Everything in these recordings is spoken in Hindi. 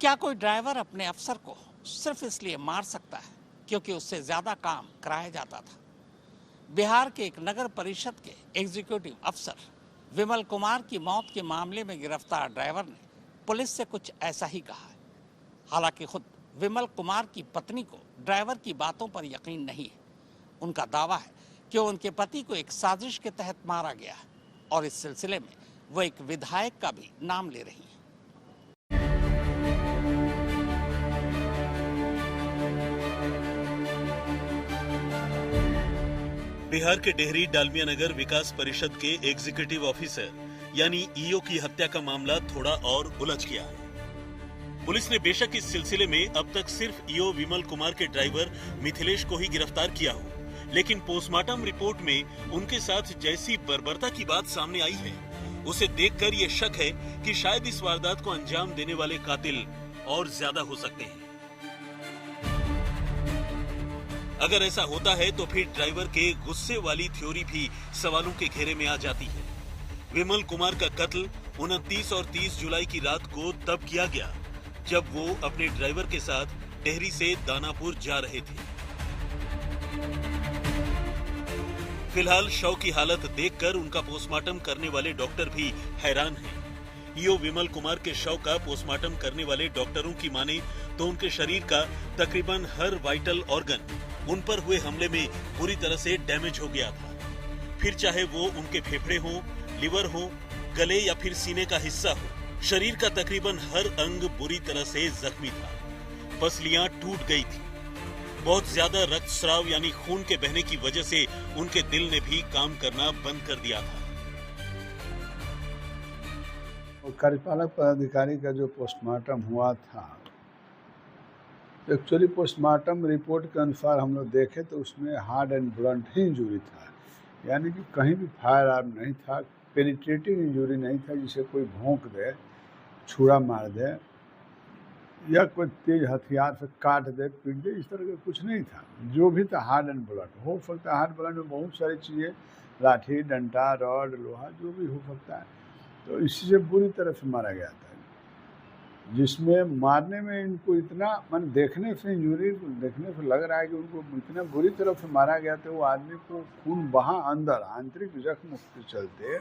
क्या कोई ड्राइवर अपने अफसर को सिर्फ इसलिए मार सकता है क्योंकि उससे ज्यादा काम कराया जाता था? बिहार के एक नगर परिषद के एग्जीक्यूटिव अफसर विमल कुमार की मौत के मामले में गिरफ्तार ड्राइवर ने पुलिस से कुछ ऐसा ही कहा है। हालांकि खुद विमल कुमार की पत्नी को ड्राइवर की बातों पर यकीन नहीं है। उनका दावा है कि उनके पति को एक साजिश के तहत मारा गया है और इस सिलसिले में वो एक विधायक का भी नाम ले रही है। बिहार के डेहरी डालमिया नगर विकास परिषद के एग्जीक्यूटिव ऑफिसर यानी ईओ की हत्या का मामला थोड़ा और उलझ गया है। पुलिस ने बेशक इस सिलसिले में अब तक सिर्फ ईओ विमल कुमार के ड्राइवर मिथिलेश को ही गिरफ्तार किया हो, लेकिन पोस्टमार्टम रिपोर्ट में उनके साथ जैसी बर्बरता की बात सामने आई है, उसे देखकर ये शक है कि शायद इस वारदात को अंजाम देने वाले कातिल और ज्यादा हो सकते हैं। अगर ऐसा होता है तो फिर ड्राइवर के गुस्से वाली थ्योरी भी सवालों के घेरे में आ जाती है। विमल कुमार का कत्ल 29 और 30 जुलाई की रात को तब किया गया जब वो अपने ड्राइवर के साथ डेहरी से दानापुर जा रहे थे। फिलहाल शव की हालत देखकर उनका पोस्टमार्टम करने वाले डॉक्टर भी हैरान हैं। ईओ विमल कुमार के शव का पोस्टमार्टम करने वाले डॉक्टरों की माने तो उनके शरीर का तकरीबन हर वाइटल ऑर्गन उन पर हुए हमले में बुरी तरह से डैमेज हो गया था। फिर चाहे वो उनके फेफड़े हों, लिवर हो, गले या फिर सीने का हिस्सा हो, शरीर का तकरीबन हर अंग बुरी तरह से जख्मी था। पसलियां टूट गई थी। बहुत ज्यादा रक्तस्राव यानी खून के बहने की वजह से उनके दिल ने भी काम करना बंद कर दिया था। कार्यपालक पदाधिकारी का जो पोस्टमार्टम हुआ था, एक्चुअली पोस्टमार्टम रिपोर्ट के अनुसार हम लोग देखें तो उसमें hard and blunt he injury था, यानी कि कहीं भी फायर आर्म नहीं था, पेनिट्रेटिंग इंजरी नहीं था जिसे कोई भोंक दे, छुरा मार दे या कोई तेज हथियार से काट दे, पीट दे, इस तरह का कुछ नहीं था। जो भी था हार्ड एंड ब्लंट। हो सकता है हार्ड ब्लंट में बहुत सारी चीज़ें, लाठी, डंडा, रॉड, लोहा, जो भी हो सकता है। तो इसी से बुरी तरह से मारा गया था, जिसमें मारने में इनको इतना मन देखने से इंजरी देखने से लग रहा है कि उनको इतना बुरी तरह से मारा गया था। वो आदमी को खून बहा अंदर, आंतरिक जख्म के चलते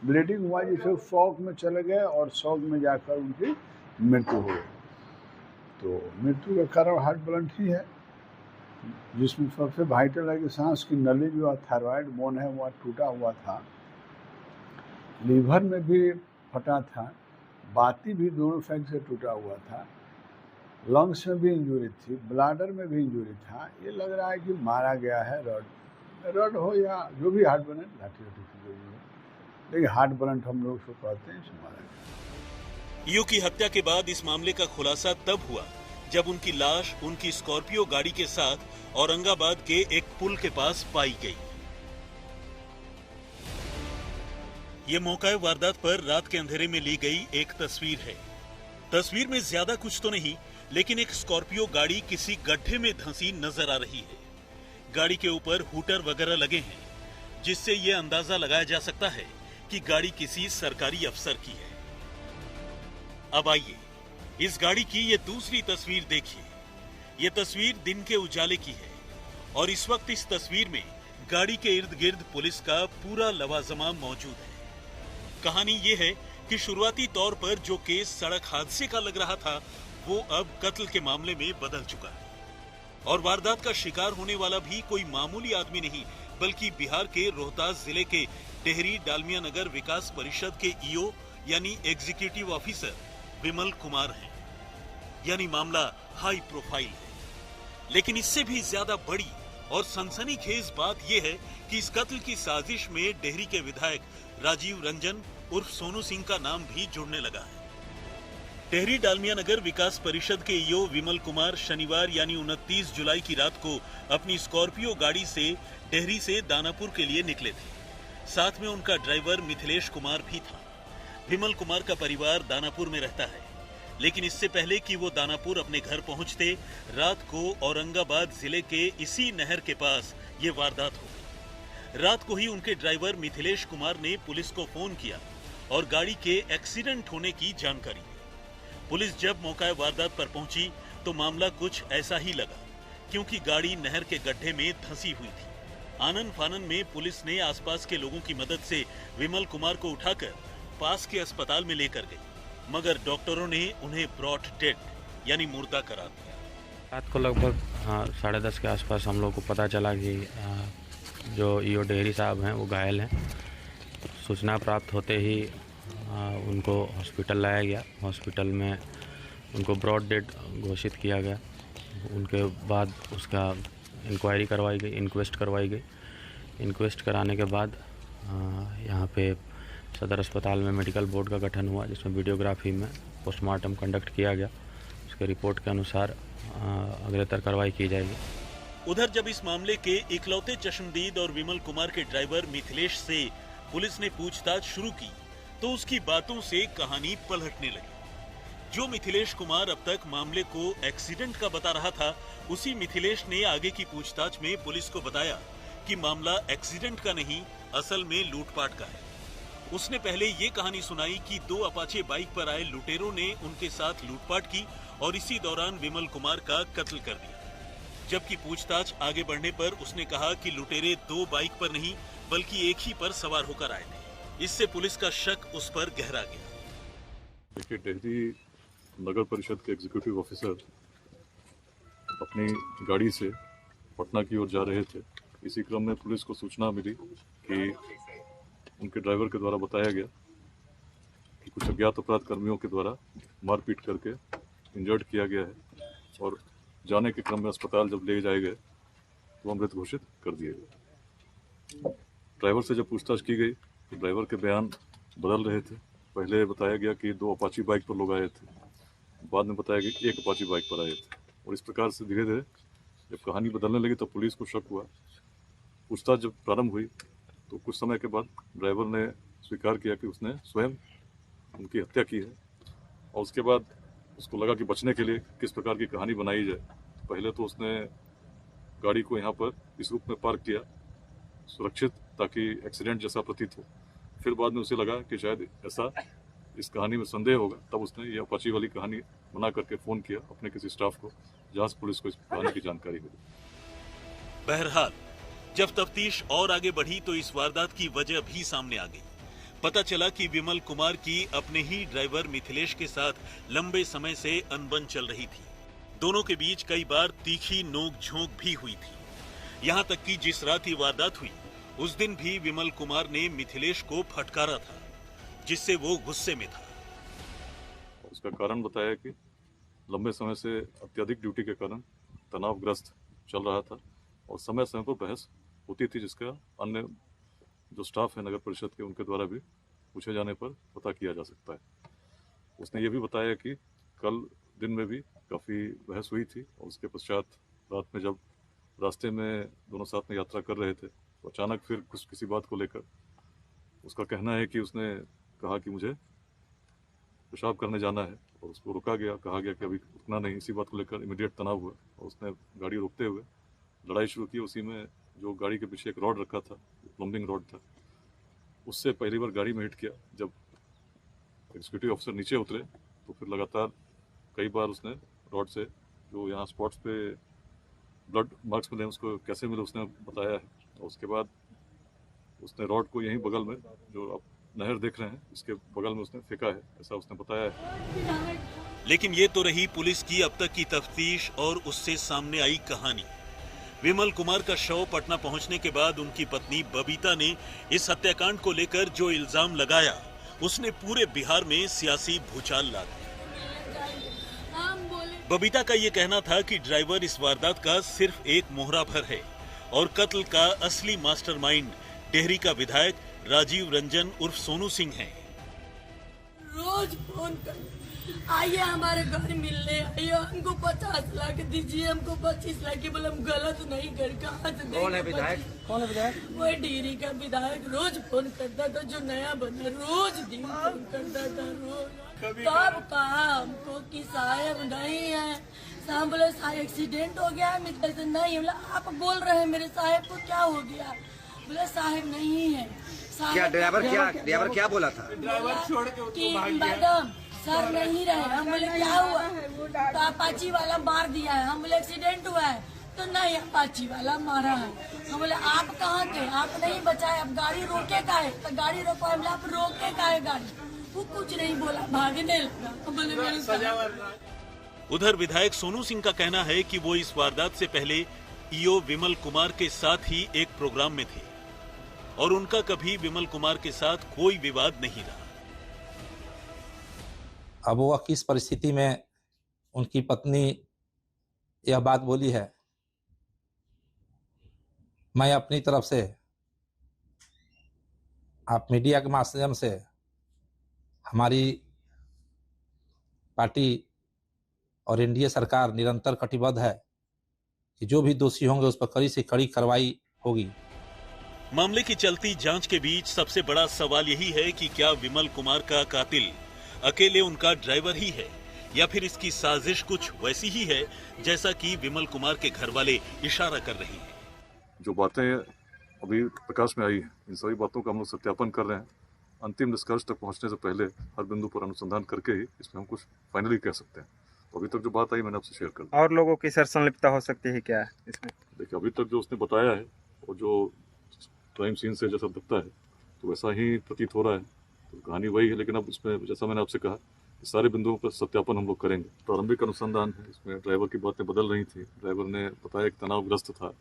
ब्लीडिंग हुआ, जिसे शॉक में चले गए और शॉक में जाकर उनकी मृत्यु हो गई। तो मृत्यु का कारण हार्ट ब्लंट ही है, जिसमें सबसे वाइटल है कि सांस की नली जो थायराइड बोन है वह टूटा हुआ था, लीवर में भी फटा था, बाती भी दोनों साइड से टूटा हुआ था, लंग्स में भी इंजरी थी, ब्लाडर में भी इंजरी था। ये लग रहा है कि मारा गया है रॉड हो या जो भी हार्ट ब्लंट, लाठी से जो भी हो, लेकिन हार्ट ब्लंट हम लोग उसको कहते हैं, इसे मारा गया। ईओ की हत्या के बाद इस मामले का खुलासा तब हुआ जब उनकी लाश उनकी स्कॉर्पियो गाड़ी के साथ औरंगाबाद के एक पुल के पास पाई गई। ये मौका वारदात पर रात के अंधेरे में ली गई एक तस्वीर है। तस्वीर में ज्यादा कुछ तो नहीं, लेकिन एक स्कॉर्पियो गाड़ी किसी गड्ढे में धंसी नजर आ रही है। गाड़ी के ऊपर हूटर वगैरह लगे हैं, जिससे ये अंदाजा लगाया जा सकता है कि गाड़ी किसी सरकारी अफसर की है। अब आइए इस गाड़ी की ये दूसरी तस्वीर देखिए। ये तस्वीर दिन के उजाले की है और इस वक्त इस तस्वीर में गाड़ी के इर्द गिर्द पुलिस का पूरा लवाजमा मौजूद है। कहानी ये है कि शुरुआती तौर पर जो केस सड़क हादसे का लग रहा था, वो अब कत्ल के मामले में बदल चुका है और वारदात का शिकार होने वाला भी कोई मामूली आदमी नहीं, बल्कि बिहार के रोहतास जिले के डेहरी डालमिया नगर विकास परिषद के ईओ यानी एग्जीक्यूटिव ऑफिसर विमल कुमार हैं। यानी मामला हाई प्रोफाइल है। लेकिन इससे भी ज्यादा बड़ी और सनसनीखेज बात यह है कि इस कत्ल की साजिश में डेहरी के विधायक राजीव रंजन उर्फ सोनू सिंह का नाम भी जुड़ने लगा है। डेहरी डालमिया नगर विकास परिषद के ईओ विमल कुमार शनिवार यानी 29 जुलाई की रात को अपनी स्कॉर्पियो गाड़ी से डेहरी से दानापुर के लिए निकले थे। साथ में उनका ड्राइवर मिथिलेश कुमार भी था। विमल कुमार का परिवार दानापुर में रहता है, लेकिन इससे पहले कि वो दानापुर अपने घर पहुंचते, रात को औरंगाबाद जिले के इसी नहर के पास ये वारदात हो गई। रात को ही उनके ड्राइवर मिथिलेश कुमार ने पुलिस को फोन किया और गाड़ी के एक्सीडेंट होने की जानकारी दी। पुलिस जब मौका वारदात पर पहुंची तो मामला कुछ ऐसा ही लगा, क्योंकि गाड़ी नहर के गड्ढे में धंसी हुई थी। आनन फानन में पुलिस ने आसपास के लोगों की मदद से विमल कुमार को उठाकर पास के अस्पताल में लेकर गई, मगर डॉक्टरों ने उन्हें ब्रॉट डेड यानी मुर्दा करार दिया। रात को लगभग 10:30 के आसपास हम लोग को पता चला कि जो ईओ डेहरी साहब हैं वो घायल हैं। सूचना प्राप्त होते ही उनको हॉस्पिटल लाया गया। हॉस्पिटल में उनको ब्रॉड डेड घोषित किया गया। उनके बाद उसका इंक्वायरी करवाई गई, इंक्वेस्ट करवाई गई। इंक्वेस्ट कराने के बाद यहाँ पे सदर अस्पताल में मेडिकल बोर्ड का गठन हुआ, जिसमें वीडियोग्राफी में पोस्टमार्टम कंडक्ट किया गया। उसके रिपोर्ट के अनुसार अग्रेतर कार्रवाई की जाएगी। उधर जब इस मामले के इकलौते चश्मदीद और विमल कुमार के ड्राइवर मिथिलेश से पुलिस ने पूछताछ शुरू की तो उसकी बातों से कहानी पलटने लगी। जो मिथिलेश कुमार अब तक मामले को एक्सीडेंट का बता रहा था, उसी मिथिलेश ने आगे की पूछताछ में पुलिस को बताया कि मामला एक्सीडेंट का नहीं, असल में लूटपाट का है। उसने पहले ये कहानी सुनाई कि 2 अपाचे बाइक पर आए लुटेरों ने उनके साथ लूटपाट की और इसी दौरान विमल कुमार का कत्ल कर दिया। जबकि पूछताछ आगे बढ़ने पर उसने कहा कि लुटेरे 2 बाइक पर नहीं बल्कि एक ही पर सवार होकर आए थे। इससे पुलिस का शक उस पर गहरा गया। देखिए, डेहरी नगर परिषद के एग्जीक्यूटिव ऑफिसर अपनी गाड़ी से पटना की ओर जा रहे थे। इसी क्रम में पुलिस को सूचना मिली कि उनके ड्राइवर के द्वारा बताया गया कि कुछ अज्ञात अपराध कर्मियों के द्वारा मारपीट करके इंजर्ड किया गया है और जाने के क्रम में अस्पताल जब ले जाए गए तो मृत घोषित कर दिए गए। ड्राइवर से जब पूछताछ की गई तो ड्राइवर के बयान बदल रहे थे। पहले बताया गया कि 2 अपाची बाइक पर लोग आए थे, बाद में बताया कि 1 अपाची बाइक पर आए थे। और इस प्रकार से धीरे धीरे जब कहानी बदलने लगी तो पुलिस को शक हुआ। पूछताछ जब प्रारंभ हुई तो कुछ समय के बाद ड्राइवर ने स्वीकार किया कि उसने स्वयं उनकी हत्या की है। और उसके बाद उसको लगा कि बचने के लिए किस प्रकार की कहानी बनाई जाए। पहले तो उसने गाड़ी को यहाँ पर इस रूप में पार्क किया सुरक्षित, ताकि एक्सीडेंट जैसा प्रतीत हो। फिर बाद में उसे लगा कि शायद ऐसा इस कहानी में संदेह होगा, तब उसने ये अपाची वाली कहानी बना करके फ़ोन किया अपने किसी स्टाफ को, जहाँ से पुलिस को इस कहानी की जानकारी मिली। बहरहाल जब तफ्तीश और आगे बढ़ी तो इस वारदात की वजह भी सामने आ गई। पता चला कि विमल कुमार की अपने ही ड्राइवर मिथिलेश के साथ लंबे समय से अनबन चल रही थी। दोनों के बीच कई बार तीखी नोक-झोंक भी हुई थी। यहाँ तक कि जिस रात ही वारदात हुई उस दिन भी विमल कुमार ने मिथिलेश को फटकारा था, जिससे वो गुस्से में था। उसका कारण बताया कि लंबे समय से अत्यधिक ड्यूटी के कारण तनावग्रस्त चल रहा था और समय समय पर बहस होती थी, जिसका अन्य जो स्टाफ है नगर परिषद के उनके द्वारा भी पूछे जाने पर पता किया जा सकता है। उसने ये भी बताया कि कल दिन में भी काफ़ी बहस हुई थी और उसके पश्चात रात में जब रास्ते में दोनों साथ में यात्रा कर रहे थे तो अचानक फिर किसी बात को लेकर उसका कहना है कि उसने कहा कि मुझे पेशाब करने जाना है और उसको रोका गया, कहा गया कि अभी रुकना नहीं। इसी बात को लेकर इमीडिएट तनाव हुआ और उसने गाड़ी रोकते हुए लड़ाई शुरू की। उसी में जो गाड़ी के पीछे एक रॉड रखा था, प्लम्बिंग रॉड था, उससे पहली बार गाड़ी में हिट किया। जब एग्जीक्यूटिव ऑफिसर नीचे उतरे तो फिर लगातार कई बार उसने रॉड से, जो यहाँ स्पॉट्स पे ब्लड मार्क्स मिले उसको कैसे मिले उसने बताया है। और उसके बाद उसने रॉड को यहीं बगल में, जो आप नहर देख रहे हैं, इसके बगल में उसने फेंका है, ऐसा उसने बताया है। लेकिन ये तो रही पुलिस की अब तक की तफ्तीश और उससे सामने आई कहानी। विमल कुमार का शव पटना पहुंचने के बाद उनकी पत्नी बबीता ने इस हत्याकांड को लेकर जो इल्जाम लगाया, उसने पूरे बिहार में सियासी भूचाल ला दिया। बबीता का ये कहना था कि ड्राइवर इस वारदात का सिर्फ एक मोहरा भर है और कत्ल का असली मास्टरमाइंड डेहरी का विधायक राजीव रंजन उर्फ सोनू सिंह है। रोज फोन कर, आइए हमारे घर मिलने आइए, हमको 50 लाख दीजिए, हमको 25 लाख की, बोले हम गलत नहीं कर, कहाँ से कौन है विधायक? कौन है विधायक? वो डेहरी का विधायक रोज फोन करता था, जो नया बना रोज दिन फोन करता था रोज। तब कहा हमको कि साहब नहीं है, साहब बोले साहब एक्सीडेंट हो गया है, मित्र से नहीं, बोले आप बोल रहे हैं मेरे साहब को क्या हो गया, बोले साहब नहीं है। क्या ड्राइवर क्या बोला था? कि मैडम सर नहीं रहे। हम बोले क्या हुआ, तो अपाची वाला मार दिया है। हम बोले एक्सीडेंट हुआ है, तो नहीं अपाची वाला मारा है। हम बोले आप कहाँ थे, आप नहीं बचाए, आप गाड़ी रोके का है, तो गाड़ी रोको। हम बोले आप रोके का है गाड़ी, वो कुछ नहीं बोला, भागने लगा। हम बोले मेरे साथ। उधर विधायक सोनू सिंह का कहना है कि वो इस वारदात से पहले ईओ विमल कुमार के साथ ही एक प्रोग्राम में थे और उनका कभी विमल कुमार के साथ कोई विवाद नहीं रहा। अब वह किस परिस्थिति में उनकी पत्नी यह बात बोली है, मैं अपनी तरफ से आप मीडिया के माध्यम से हमारी पार्टी और एनडीए सरकार निरंतर कटिबद्ध है कि जो भी दोषी होंगे उस पर कड़ी से कड़ी कार्रवाई होगी। मामले की चलती जांच के बीच सबसे बड़ा सवाल यही है कि क्या विमल कुमार का कातिल अकेले उनका ड्राइवर ही है या फिर इसकी साजिश कुछ वैसी ही है जैसा कि विमल कुमार के घर वाले इशारा कर रहे हैं। जो बातें अभी प्रकाश में आई हैं, इन सभी बातों का हम लोग सत्यापन कर रहे हैं। अंतिम निष्कर्ष तक पहुंचने से पहले हर बिंदु पर अनुसंधान करके ही इसमें हम कुछ फाइनली कह सकते हैं। तो अभी तक जो बात आई मैंने आपसे शेयर कर दी। और लोगों की सर संलिप्तता हो सकती है क्या इसमें? देखिए, अभी तक जो उसने बताया है और जो क्राइम सीन से जैसा दिखता है तो वैसा ही प्रतीत हो रहा है। तो कहानी वही है, लेकिन अब इसमें जैसा मैंने आपसे कहा सारे बिंदुओं पर सत्यापन हम लोग करेंगे। प्रारंभिक अनुसंधान है, इसमें ड्राइवर की बातें बदल रही थी। ड्राइवर ने बताया कि तनावग्रस्त था,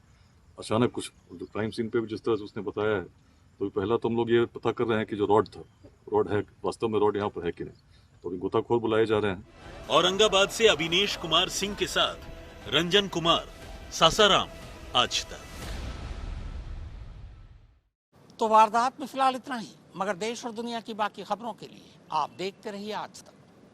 अचानक कुछ जो क्राइम सीन पे भी जिस तरह से उसने बताया है, तो पहला तो हम लोग ये पता कर रहे हैं कि जो रॉड था, रॉड है वास्तव में, रॉड यहाँ पर है कि नहीं। तो अभी गोताखोर बुलाए जा रहे हैं। औरंगाबाद से अविनेश कुमार सिंह के साथ रंजन कुमार, सासाराम, आज तक। तो वारदात में फिलहाल इतना ही, मगर देश और दुनिया की बाकी खबरों के लिए आप देखते रहिए आज तक।